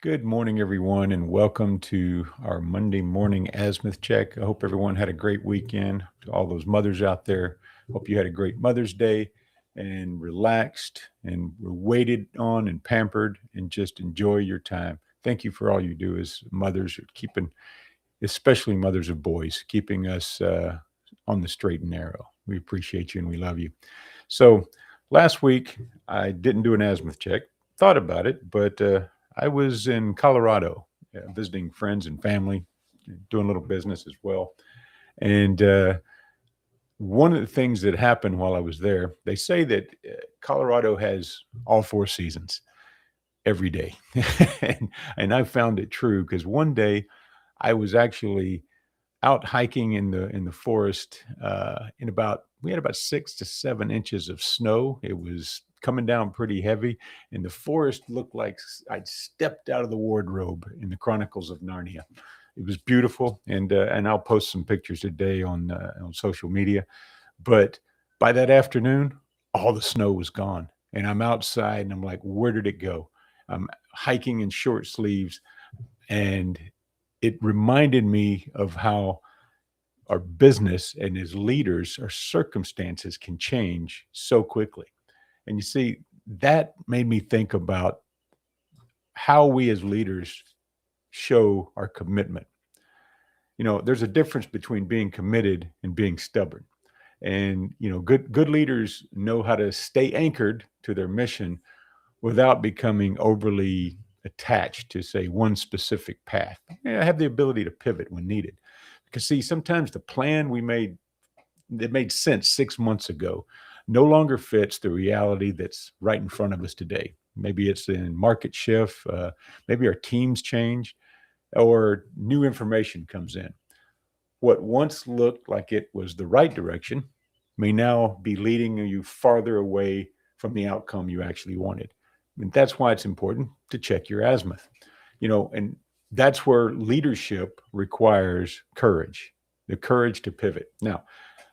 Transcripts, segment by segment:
Good morning, everyone, and welcome to our Monday Morning Azimuth Check. I hope everyone had a great weekend. To all those mothers out there, hope you had a great Mother's Day and relaxed and were waited on and pampered and just enjoy your time. Thank you for all you do as mothers, keeping, especially mothers of boys, keeping us on the straight and narrow. We appreciate you and we love you. So last week, I didn't do an azimuth check, thought about it, but I was in Colorado visiting friends and family, doing a little business as well. And one of the things that happened while I was there, they say that Colorado has all four seasons every day. and I found it true because one day I was actually out hiking in the forest in about we had about 6 to 7 inches of snow. It was coming down pretty heavy, and the forest looked like I'd stepped out of the wardrobe in the Chronicles of Narnia. It was beautiful, and I'll post some pictures today on social media. But by that afternoon, all the snow was gone, and I'm outside, and I'm like, where did it go? I'm hiking in short sleeves, and it reminded me of how our business and as leaders, our circumstances can change so quickly. And you see, that made me think about how we as leaders show our commitment. There's a difference between being committed and being stubborn. And good leaders know how to stay anchored to their mission without becoming overly attached to, say, one specific path. Have the ability to pivot when needed. Because see, sometimes the plan we made that made sense 6 months ago no longer fits the reality that's right in front of us today. Maybe it's in market shift, maybe our teams change, or new information comes in. What once looked like it was the right direction may now be leading you farther away from the outcome you actually wanted. And that's why it's important to check your azimuth. And that's where leadership requires courage, the courage to pivot. Now,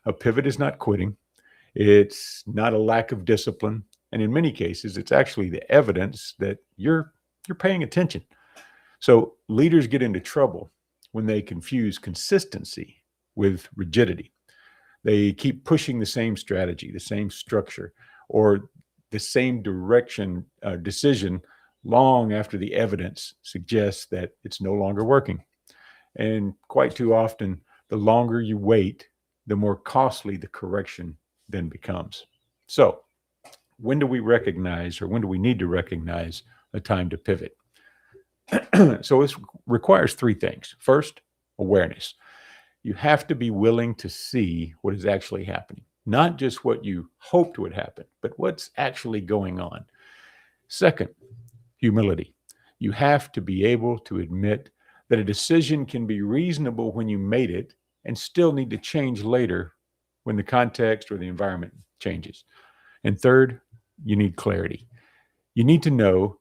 a pivot is not quitting. It's not a lack of discipline. And in many cases, it's actually the evidence that you're paying attention. So leaders get into trouble when they confuse consistency with rigidity. They keep pushing the same strategy, the same structure, or the same direction decision long after the evidence suggests that it's no longer working. And quite too often, the longer you wait, the more costly the correction then becomes. So, when do we recognize, or when do we need to recognize a time to pivot? So, it requires three things. First, awareness. You have to be willing to see what is actually happening, not just what you hoped would happen, but what's actually going on. Second, humility. You have to be able to admit that a decision can be reasonable when you made it and still need to change later when the context or the environment changes. And third, you need clarity. You need to know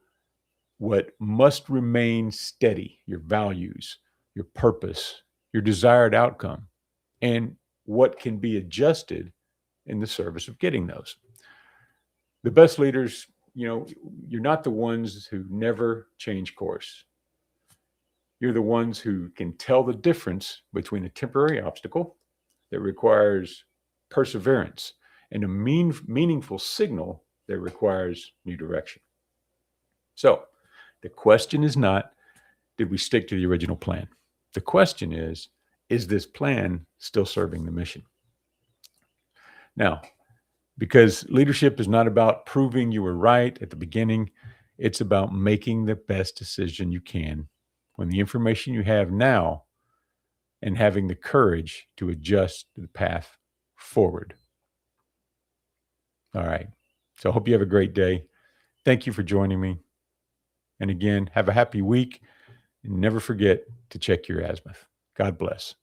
what must remain steady, your values, your purpose, your desired outcome, and what can be adjusted in the service of getting those. The best leaders, you're not the ones who never change course. You're the ones who can tell the difference between a temporary obstacle that requires perseverance and a meaningful signal that requires new direction. So the question is not, did we stick to the original plan? The question is this plan still serving the mission? Now, because leadership is not about proving you were right at the beginning, it's about making the best decision you can when the information you have now and having the courage to adjust the path forward. All right. So I hope you have a great day. Thank you for joining me. And again, have a happy week. And never forget to check your azimuth. God bless.